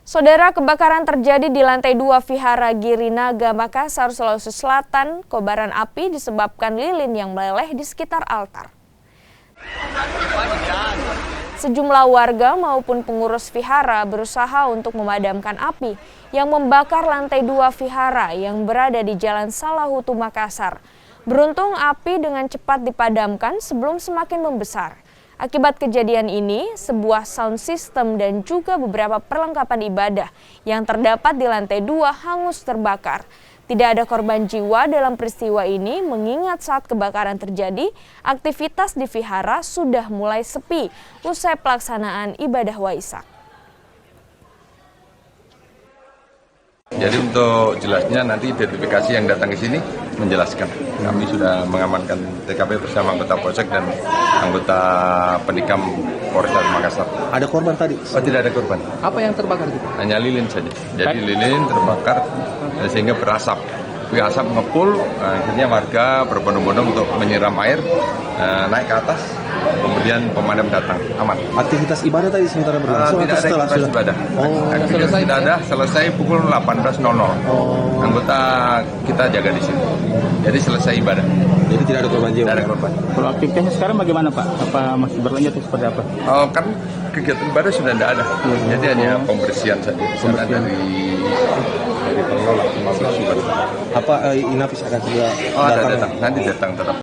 Saudara, kebakaran terjadi di lantai 2 Vihara Girinaga, Makassar, Sulawesi Selatan. Kobaran api disebabkan lilin yang meleleh di sekitar altar. Sejumlah warga maupun pengurus vihara berusaha untuk memadamkan api yang membakar lantai 2 vihara yang berada di Jalan Salahutu, Makassar. Beruntung api dengan cepat dipadamkan sebelum semakin membesar. Akibat kejadian ini, sebuah sound system dan juga beberapa perlengkapan ibadah yang terdapat di lantai 2 hangus terbakar. Tidak ada korban jiwa dalam peristiwa ini, mengingat saat kebakaran terjadi, aktivitas di vihara sudah mulai sepi usai pelaksanaan ibadah Waisak. Jadi untuk jelasnya nanti identifikasi yang datang ke sini menjelaskan. Kami sudah mengamankan TKP bersama anggota Polsek dan anggota Pendikam Polres Makassar. Ada korban tadi? Oh, tidak ada korban. Apa yang terbakar? Hanya lilin saja. Jadi lilin terbakar sehingga berasap. Asap ngepul, akhirnya warga berbondong-bondong untuk menyiram air, naik ke atas, kemudian pemadam datang, aman. Aktivitas ibadah tadi sementara berlangsung tidak ada aktivitas ibadah. Aktivitas tidak ada, selesai pukul 18.00. Anggota kita jaga di sini. Jadi selesai ibadah. Jadi tidak ada korban jiwa? Tidak ada korban. Kalau aktivitasnya sekarang bagaimana Pak? Apa masih berlanjut atau seperti apa? Kan kegiatan ibadah sudah tidak ada. Jadi hanya pembersihan saja. Dari pengelola 15 surat. Apa Inafis akan segera datang? Nanti datang tetap.